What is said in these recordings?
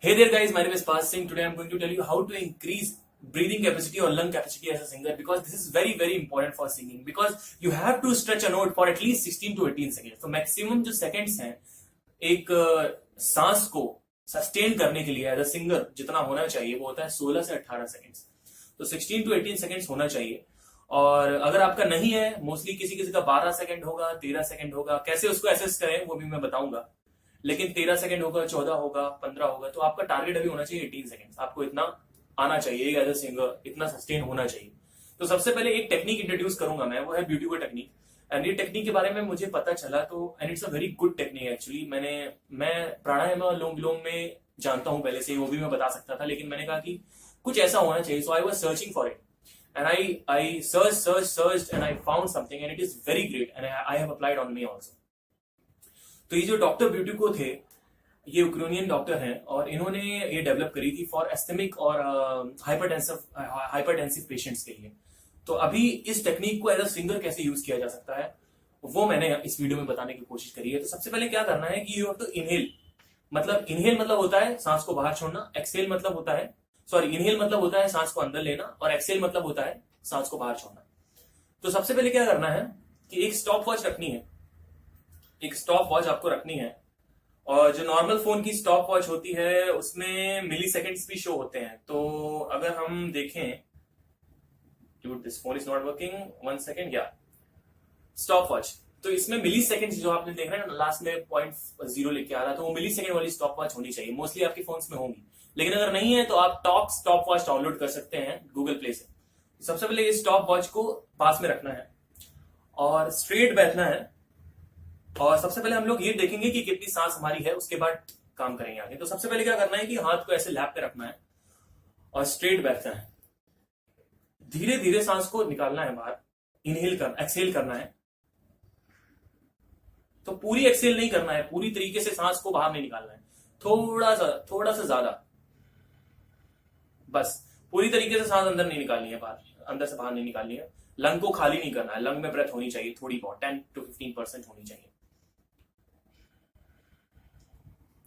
Hey there guys, my name is Pas Singh. Today I'm going to tell you how to increase breathing capacity or lung capacity as a singer because this is very important for singing because you have to stretch a note for at least 16 to 18 seconds. तो maximum जो seconds हैं एक सांस को sustain करने के लिए as a singer जितना होना चाहिए वो होता है 16 से 18 सेकंड्स। तो 16 टू 18 सेकंड्स होना चाहिए। और अगर आपका नहीं है, मोस्टली किसी किसी का 12 सेकंड होगा, 13 सेकंड होगा, कैसे उसको एसेस करें वो भी मैं बताऊंगा। लेकिन 13 सेकंड होगा, 14 होगा, 15 होगा, तो आपका टारगेट अभी होना चाहिए 18 सेकंड्स। आपको इतना आना चाहिए एज अ सिंगर, इतना सस्टेन होना चाहिए। तो सबसे पहले एक टेक्निक इंट्रोड्यूस करूंगा मैं, वो है ब्यूटी टेक्निक। एंड ये टेक्निक के बारे में मुझे पता चला तो and it's a very good technique actually. मैं प्राणायाम और लोम विलोम में जानता हूं पहले से, वो भी मैं बता सकता था, लेकिन मैंने कहा कि कुछ ऐसा होना चाहिए। So I was searching for it and I searched and I found something and it is very great and I have applied on me also। तो ये जो डॉक्टर ब्यूटिको थे, ये यूक्रेनियन डॉक्टर हैं और इन्होंने ये डेवलप करी थी फॉर एस्थेमिक और हाइपरटेंसिव पेशेंट्स के लिए। तो अभी इस टेक्निक को एज अ सिंगर कैसे यूज किया जा सकता है वो मैंने इस वीडियो में बताने की कोशिश करी है। तो सबसे पहले क्या करना है कि यू हैव टू इनहेल मतलब होता है सांस को बाहर छोड़ना, एक्सहेल मतलब होता है इनहेल मतलब होता है सांस को अंदर लेना और एक्सहेल मतलब होता है सांस को बाहर छोड़ना। तो सबसे पहले क्या करना है कि एक स्टॉप वॉच रखनी है, एक स्टॉप वॉच आपको रखनी है। और जो नॉर्मल फोन की स्टॉप वॉच होती है उसमें मिली सेकेंड्स भी शो होते हैं। तो अगर हम देखें, this phone is not working, 1 second, या स्टॉप वॉच, तो इसमें मिली सेकेंड जो आपने देख रहे हैं लास्ट में 0.0 लेके आ रहा है, तो वो मिली सेकेंड वाली स्टॉप वॉच होनी चाहिए। मोस्टली आपके फोन्स में होंगी, लेकिन अगर नहीं है तो आप टॉक स्टॉप वॉच डाउनलोड कर सकते हैं गूगल प्ले से। सबसे पहले इस स्टॉप वॉच को पास में रखना है और स्ट्रेट बैठना है। और सबसे पहले हम लोग ये देखेंगे कि कितनी सांस हमारी है, उसके बाद काम करेंगे आगे। तो सबसे पहले क्या करना है कि हाथ को ऐसे लैप पे रखना है और स्ट्रेट बैठना है। धीरे धीरे सांस को निकालना है बाहर, एक्सहेल करना है। तो पूरी एक्सहेल नहीं करना है, पूरी तरीके से सांस को बाहर नहीं निकालना है, थोड़ा सा ज्यादा, बस पूरी तरीके से सांस अंदर नहीं निकालनी है, अंदर से बाहर नहीं निकालनी है। लंग को खाली नहीं करना है, लंग में ब्रेथ होनी चाहिए थोड़ी बहुत, 10 to 15% होनी चाहिए।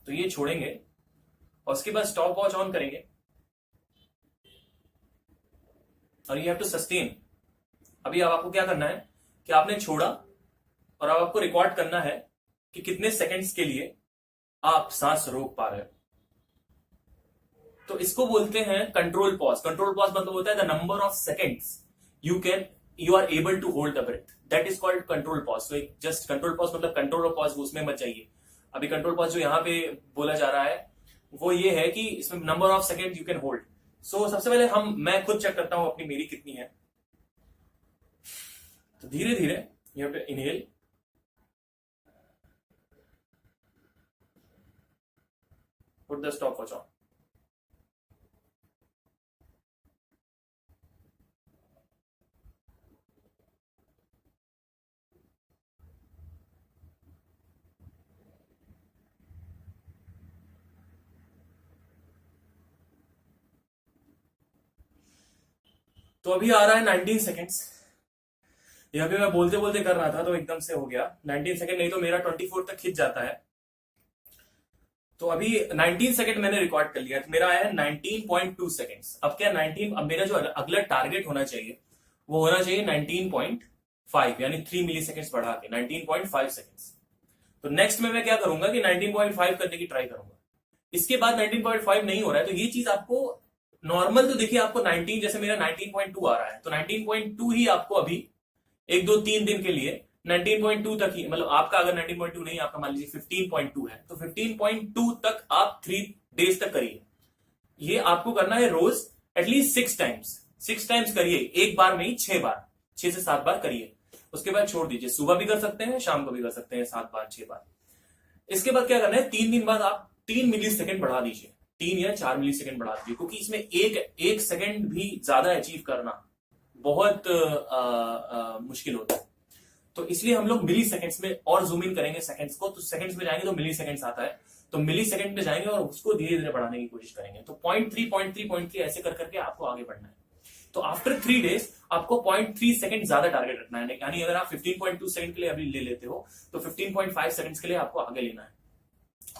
तो ये छोड़ेंगे और उसके बाद स्टॉप वॉच ऑन करेंगे और यू हैव टू सस्टेन। अभी अब आपको क्या करना है कि आपने छोड़ा और अब आपको रिकॉर्ड करना है कि कितने सेकंड्स के लिए आप सांस रोक पा रहे हो। तो इसको बोलते हैं कंट्रोल पॉज। कंट्रोल पॉज मतलब होता है the number of seconds you are able to hold the breath, that is called control pause. So just control pause मतलब कंट्रोल और पॉज, उसमें मत जाइए। अभी कंट्रोल पॉज जो यहाँ पे बोला जा रहा है वो ये है कि इसमें number of second you can hold. So सबसे पहले मैं खुद चेक करता हूं अपनी मेरी कितनी है। तो धीरे धीरे you have to inhale, put the stopwatch on. तो अभी आ रहा है 19 सेकेंड्स। ये अभी मैं बोलते बोलते कर रहा था तो एकदम से हो गया 19 सेकेंड, नहीं तो मेरा 24 तक खिंच जाता है। तो अभी 19 सेकेंड मैंने रिकॉर्ड कर लिया, तो मेरा आया है 19.2 सेकेंड्स। अब क्या 19, अब मेरा जो अगला टारगेट होना चाहिए वो होना चाहिए 19.5, यानी 3 मिली सेकेंड्स बढ़ा के 19.5 सेकेंड्स। तो नेक्स्ट में मैं क्या करूंगा कि 19.5 करने की ट्राई करूंगा। इसके बाद 19.5 नहीं हो रहा है तो ये चीज आपको नॉर्मल, तो देखिए आपको 19, जैसे मेरा 19.2 आ रहा है तो 19.2 ही आपको अभी 1 2 3 दिन के लिए 19.2 तक ही, मतलब आपका अगर 19.2 नहीं, आपका मान लीजिए 15.2 है तो 15.2 तक आप 3 डेज तक करिए। ये आपको करना है रोज एटलीस्ट 6 टाइम्स करिए, एक बार में ही 6 से 7 बार करिए। उसके बाद छोड़ दीजिए, सुबह भी कर सकते हैं, शाम को भी कर सकते हैं, 7 बार 6 बार। इसके बाद क्या करना है, 3 दिन बाद आप 3 मिली सेकेंड बढ़ा दीजिए, 3 या 4 मिली सेकेंड बढ़ा दीजिए, क्योंकि इसमें एक सेकेंड भी ज्यादा अचीव करना बहुत मुश्किल होता है। तो इसलिए हम लोग मिली सेकेंड्स में और जूम इन करेंगे सेकेंड्स को। तो सेकेंड्स में जाएंगे तो मिली सेकेंड्स आता है, तो मिली सेकेंड में जाएंगे और उसको धीरे धीरे बढ़ाने की कोशिश करेंगे। तो 0.3 ऐसे कर करके आपको आगे बढ़ना है। तो आफ्टर 3 डेज आपको 0.3 सेकंड ज्यादा टारगेट रखना है, यानी अगर आप 15.2 सेकंड के लिए अभी ले लेते हो तो 15.5 सेकंड्स के लिए आपको आगे लेना है।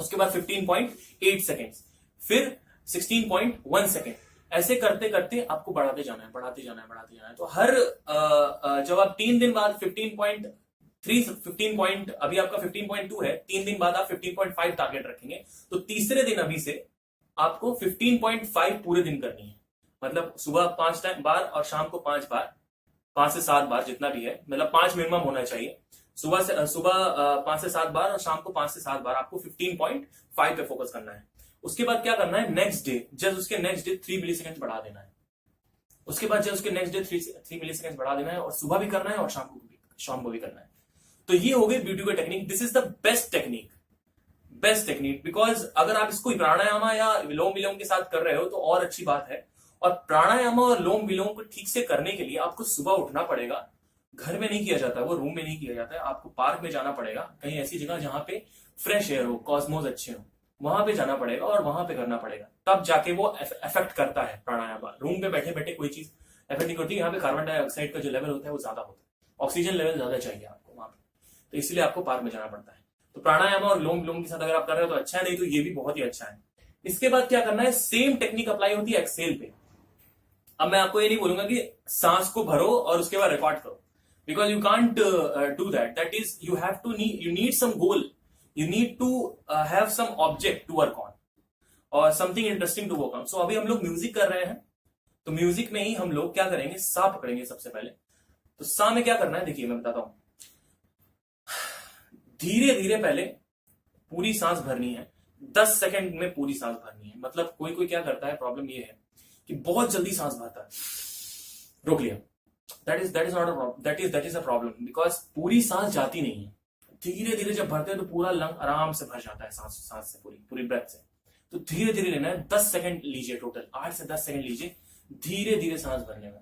उसके बाद 15.8 सेकंड्स, फिर 16.1 सेकेंड। ऐसे करते करते आपको बढ़ाते जाना है, बढ़ाते जाना है, बढ़ाते जाना है। तो हर जब आप 3 दिन बाद 15.3 15 पॉइंट, अभी आपका 15.2 है, 3 दिन बाद आप 15.5 टारगेट रखेंगे, तो तीसरे दिन अभी से आपको 15.5 पूरे दिन करनी है। मतलब सुबह 5 बार और शाम को 5 बार, 5 से 7 बार जितना भी है, मतलब 5 मिनिमम होना चाहिए। सुबह 5 से 7 बार और शाम को 5 से 7 बार आपको 15.5 पे फोकस करना है। उसके बाद क्या करना है, नेक्स्ट डे जस्ट उसके नेक्स्ट डे 3 मिली सेकेंड बढ़ा देना है। उसके बाद जस्ट उसके नेक्स्ट डे 3 मिली सेकेंड बढ़ा देना है, और सुबह भी करना है और शाम को भी करना है। तो ये हो गई ब्यूटी की technique. This is the best technique, best technique, because अगर आप इसको प्राणायाम या विलोम विलोम के साथ कर रहे हो तो और अच्छी बात है। और प्राणायाम और लोम विलोम को ठीक से करने के लिए आपको सुबह उठना पड़ेगा। घर में नहीं किया जाता, वो रूम में नहीं किया जाता है, आपको पार्क में जाना पड़ेगा, कहीं ऐसी जगह जहां पे फ्रेश एयर हो, कॉस्मोस अच्छे हो, वहां पे जाना पड़ेगा और वहां पे करना पड़ेगा, तब जाके वो इफेक्ट करता है प्राणायाम। रूम पे बैठे बैठे कोई चीज इफेक्ट नहीं करती। यहाँ पे कार्बन डाइऑक्साइड का जो लेवल होता है वो ज्यादा होता है, ऑक्सीजन लेवल ज्यादा चाहिए आपको वहां पे, तो इसलिए आपको पार्क में जाना पड़ता है। तो प्राणायाम और लोम विलोम के साथ अगर आप कर रहे हो तो अच्छा है, नहीं तो ये भी बहुत ही अच्छा है। इसके बाद क्या करना है, सेम टेक्निक अप्लाई होती है एक्सेल पे। अब मैं आपको ये नहीं बोलूंगा कि सांस को भरो और उसके बाद रिकॉर्ड करो, because you can't do that. That is you have to you need some goal, you need to have some object to work on और something interesting to work on. So अभी हम लोग म्यूजिक कर रहे हैं, तो music में ही हम लोग क्या करेंगे, सा पकड़ेंगे सबसे पहले। तो सा में क्या करना है, देखिए मैं बताता हूं। धीरे धीरे पहले पूरी सांस भरनी है, 10 सेकंड में पूरी सांस भरनी है। मतलब कोई कोई क्या करता है, प्रॉब्लम ये है कि बहुत जल्दी सांस भरता है, रोक लिया। That is not a problem, that is a problem, because पूरी सांस जाती नहीं है। धीरे धीरे जब भरते हैं तो पूरा लंग आराम से भर जाता है सांस से, पूरी ब्रेथ से। तो धीरे धीरे लेना है, 10 सेकंड लीजिए, टोटल 8 से 10 सेकंड लीजिए धीरे धीरे सांस भरने में।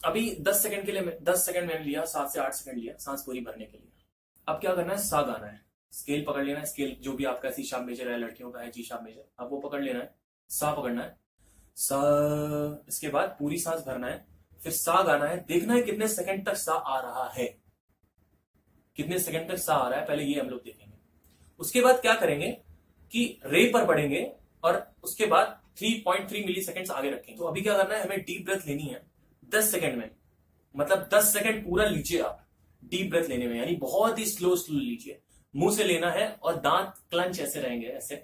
अभी 10 सेकंड के लिए 10 सेकंड मैंने लिया, 7 से 8 सेकंड लिया सांस पूरी भरने के लिए। अब क्या करना है, सा गाना है, स्केल पकड़ लेना है, स्केल जो भी आपका सी शार्प मेजर है, लड़कियों का है जी शार्प मेजर, अब वो पकड़ लेना है, सा पकड़ना है, सा। इसके बाद पूरी सांस भरना है, फिर सा गाना है, देखना है कितने सेकंड तक सा आ रहा है, कितने सेकंड तक सा आ रहा है, पहले ये हम लोग देखेंगे। उसके बाद क्या करेंगे कि रे पर पढ़ेंगे और उसके बाद 3.3 मिली सेकेंड आगे रखेंगे। तो अभी क्या करना है, हमें डीप ब्रेथ लेनी है 10 सेकंड में, मतलब 10 सेकंड पूरा लीजिए आप डीप ब्रेथ लेने में, यानी बहुत ही स्लो लीजिए, मुंह से लेना है और दांत क्लंच ऐसे रहेंगे, ऐसे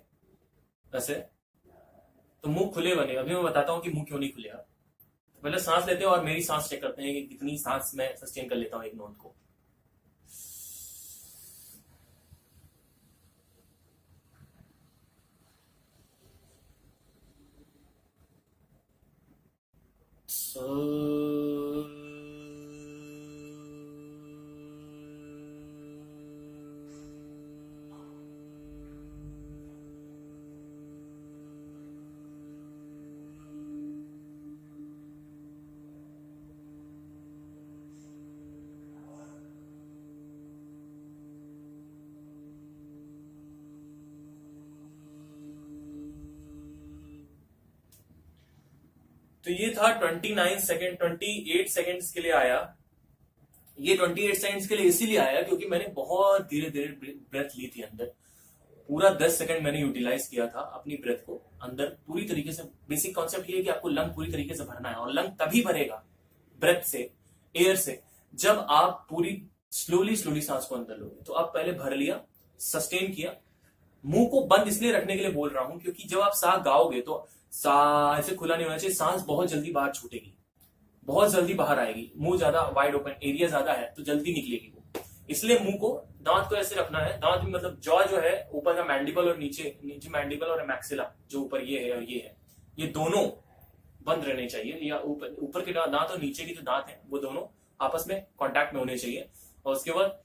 ऐसे, तो मुंह खुलेगा नहीं। अभी मैं बताता हूं कि मुंह क्यों नहीं खुलेगा। तो पहले सांस लेते हैं और मेरी सांस चेक करते हैं कि कितनी सांस मैं सस्टेन कर लेता हूं एक नोट को। तो ये था 29 सेकेंड, 28 सेकेंड्स के लिए आया। ये 28 सेकेंड्स के लिए इसीलिए आया क्योंकि मैंने बहुत धीरे धीरे ब्रेथ ली थी अंदर। पूरा 10 सेकंड मैंने यूटिलाइज किया था अपनी ब्रेथ को अंदर पूरी तरीके से। बेसिक कॉन्सेप्ट ये है कि आपको लंग पूरी तरीके से भरना है, और लंग तभी भरेगा ब्रेथ से, एयर से, जब आप पूरी स्लोली स्लोली सांस को अंदर लोगे। तो आप पहले भर लिया, सस्टेन किया। मुंह को बंद इसलिए रखने के लिए बोल रहा हूं क्योंकि जब आप सा गाओगे तो सा ऐसे खुला नहीं होना चाहिए, सांस बहुत जल्दी बाहर छूटेगी, बहुत जल्दी बाहर आएगी। मुंह ज्यादा वाइड ओपन, एरिया ज्यादा है तो जल्दी निकलेगी वो। इसलिए मुंह को, दांत को ऐसे रखना है। दांत भी मतलब जॉ जो है ऊपर का मैंडिबल और नीचे नीचे मैंडिबल और मैक्सिला जो ऊपर ये है और ये है, ये दोनों बंद रहने चाहिए। या ऊपर के दांत और नीचे के जो दांत है वो दोनों आपस में कांटेक्ट में होने चाहिए। और उसके बाद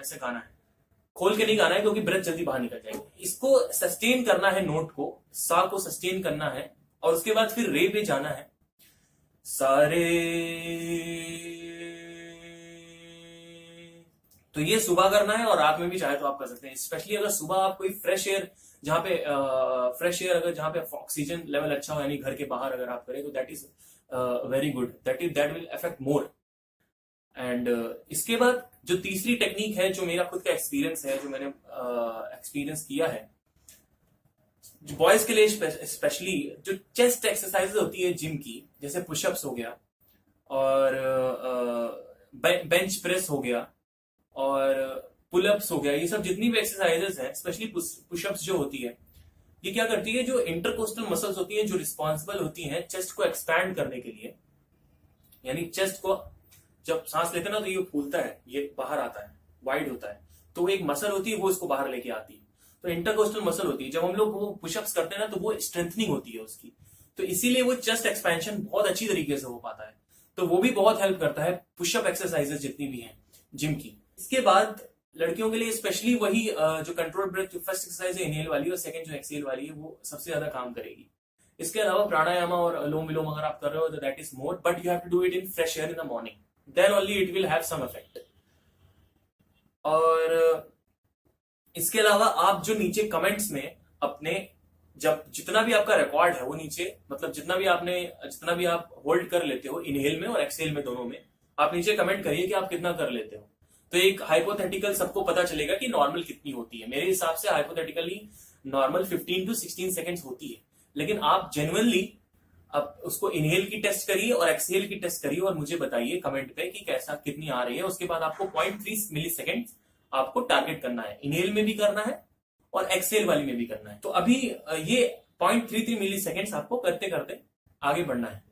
ऐसे गाना है, खोल के नहीं गाना है क्योंकि ब्रेथ जल्दी बाहर निकल जाएगी। इसको सस्टेन करना है, नोट को, सा को सस्टेन करना है। और उसके बाद फिर रे पे जाना है, सारे। तो ये सुबह करना है और रात में भी चाहे तो आप कर सकते हैं। स्पेशली अगर सुबह आप कोई फ्रेश एयर जहाँ पे फ्रेश एयर, अगर जहाँ पे ऑक्सीजन लेवल अच्छा हो, यानी घर के बाहर अगर आप करें तो that is very good, that will affect more. And इसके बाद जो तीसरी टेक्निक है, जो मेरा खुद का एक्सपीरियंस है, जो मैंने एक्सपीरियंस किया है, जो बॉयज के लिए स्पेशली, जो चेस्ट एक्सरसाइजेज होती है जिम की, जैसे पुशअप्स हो गया और बेंच प्रेस हो गया और पुलअप्स हो गया, ये सब जितनी भी एक्सरसाइजेस हैं, स्पेशली पुशअप्स जो होती है, ये क्या करती है, जो इंटरकोस्टल मसल्स होती हैं, जो रिस्पॉन्सिबल होती हैं चेस्ट को एक्सपैंड करने के लिए, यानी चेस्ट को जब सांस लेते हैं ना तो ये फूलता है, ये बाहर आता है, वाइड होता है, तो एक मसल होती है वो इसको बाहर लेके आती है, तो इंटरकोस्टल मसल होती है। जब हम लोग वो पुशअप्स करते हैं ना तो वो स्ट्रेंथनिंग होती है उसकी, तो इसीलिए वो चेस्ट एक्सपेंशन बहुत अच्छी तरीके से हो पाता है, तो वो भी बहुत हेल्प करता है पुशअप एक्सरसाइजेस जितनी भी हैं जिम की। इसके बाद लड़कियों के लिए स्पेशली वही जो कंट्रोल ब्रेथ, जो फर्स्ट एक्सरसाइज है इनहेल वाली और सेकंड जो एक्सहेल वाली है, वो सबसे ज्यादा काम करेगी। इसके अलावा प्राणायाम और अनुलोम विलोम अगर आप कर रहे हो तो that is more, but you have to do it in fresh air in the morning, then only it will have some effect. और इसके अलावा आप जो नीचे कमेंट्स में अपने, जब जितना भी आपका रिकॉर्ड है वो नीचे, मतलब जितना भी आप होल्ड कर लेते हो इनहेल में और एक्सहेल में, दोनों में, आप नीचे कमेंट करिए कि आप कितना कर लेते हो, तो एक हाइपोथेटिकल सबको पता चलेगा कि नॉर्मल कितनी होती है। मेरे हिसाब से हाइपोथेटिकली नॉर्मल 15 to 16 सेकेंड्स होती है, लेकिन आप जेन्युइनली अब उसको इनहेल की टेस्ट करिए और एक्सहेल की टेस्ट करिए और मुझे बताइए कमेंट पे कि कैसा कितनी आ रही है। उसके बाद आपको 0.3 मिली सेकेंड आपको टारगेट करना है, इनहेल में भी करना है और एक्सहेल वाली में भी करना है। तो अभी ये 0.33 मिली सेकेंड आपको करते करते आगे बढ़ना है।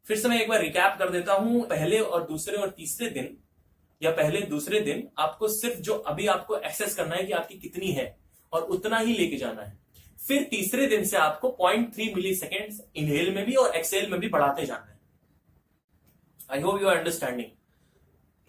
फिर से मैं एक बार रिकैप कर देता हूं, पहले और दूसरे और तीसरे दिन या पहले दूसरे दिन आपको सिर्फ जो अभी आपको एक्सेस करना है कि आपकी कितनी है और उतना ही लेके जाना है। फिर तीसरे दिन से आपको 0.3 मिली सेकेंड इनहेल में भी और एक्सहेल में भी बढ़ाते जाना है। I hope you are understanding.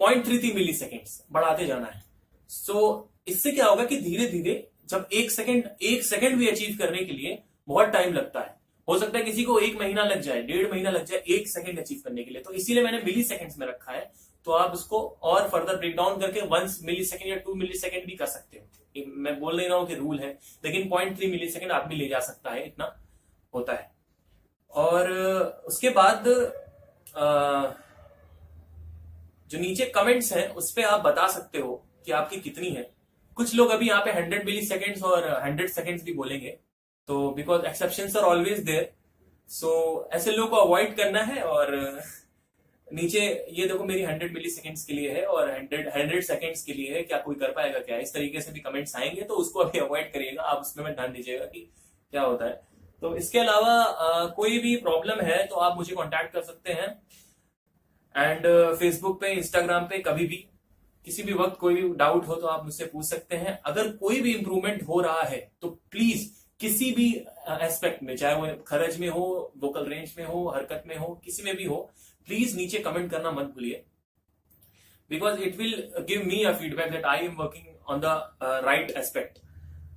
0.33 millisecond बढ़ाते जाना है। सो इससे क्या होगा कि धीरे धीरे, जब एक सेकेंड भी अचीव करने के लिए बहुत टाइम लगता है, हो सकता है किसी को 1 महीना लग जाए, 1.5 महीना लग जाए 1 सेकेंड अचीव करने के लिए, तो इसीलिए मैंने मिली सेकेंड्स में रखा है। तो आप उसको और फर्दर ब्रेक डाउन करके 1 मिली सेकेंड या 2 मिली सेकेंड भी कर सकते हो। मैं बोल नहीं रहा हूं कि रूल है, लेकिन 0.3 मिली सेकेंड आदमी ले जा सकता है, इतना होता है। और उसके बाद जो नीचे कमेंट्स हैं उस पर आप बता सकते हो कि आपकी कितनी है। कुछ लोग अभी यहाँ पे 100 मिली सेकेंड्स और 100 सेकेंड्स भी बोलेंगे, तो because exceptions are always there, so ऐसे लोगों को अवॉइड करना है। और नीचे ये देखो मेरी 100 मिली सेकेंड्स के लिए है और 100 सेकेंड्स के लिए है, क्या कोई कर पाएगा क्या, इस तरीके से भी कमेंट्स आएंगे, तो उसको अभी अवॉइड करिएगा, आप उसमें में ध्यान दीजिएगा कि क्या होता है। तो इसके अलावा कोई भी प्रॉब्लम है तो आप मुझे कॉन्टैक्ट कर सकते हैं, एंड फेसबुक पे, इंस्टाग्राम पे, कभी भी किसी भी वक्त कोई भी डाउट हो तो आप मुझसे पूछ सकते हैं। अगर कोई भी इंप्रूवमेंट हो रहा है तो प्लीज किसी भी एस्पेक्ट में, चाहे वो खरज में हो, वोकल रेंज में हो, हरकत में हो, किसी में भी हो, प्लीज नीचे कमेंट करना मत भूलिए, because it will give me a feedback that I am working on the right aspect,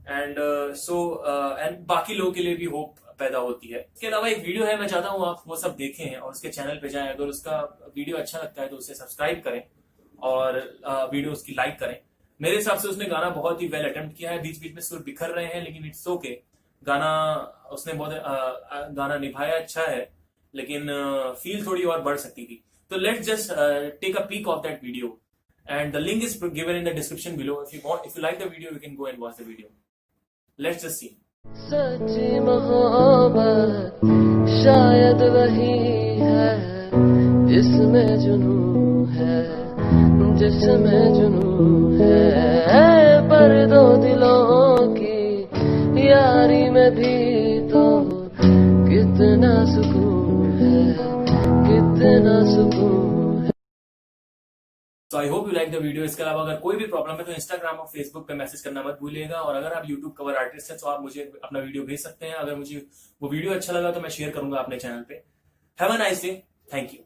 and and बाकी लोगों के लिए भी होप पैदा होती है। इसके अलावा एक वीडियो है, मैं चाहता हूँ आप वो सब देखें और उसके चैनल पे जाएं। अगर उसका वीडियो अच्छा लगता है तो उसे सब्सक्राइब करें और वीडियो उसकी लाइक करें। मेरे हिसाब से उसने गाना बहुत ही वेल अटेम्प्ट किया है, बीच बीच में सुर बिखर रहे हैं, लेकिन इट्स ओके। गाना उसने बहुत गाना निभाया अच्छा है, लेकिन फील थोड़ी और बढ़ सकती थी। तो let's just take a peek of that video and the link is given in the description below. If you like the video you can go and watch the video. Let's just see. सच्ची मोहब्बत शायद वही है जिसमें जुनून है, जिसमें जुनून है, पर दो दिलों की यारी में भी तो कितना सुकून है, कितना सुकून है। तो आई hope you like the video. इसके अलावा अगर कोई भी प्रॉब्लम है तो इंस्टाग्राम और फेसबुक पे मैसेज करना मत भूलिएगा, और अगर आप यूट्यूब कवर आर्टिस्ट हैं तो आप मुझे अपना वीडियो भेज सकते हैं। अगर मुझे वो वीडियो अच्छा लगा तो मैं शेयर करूंगा अपने चैनल पे। Have a nice day, thank you.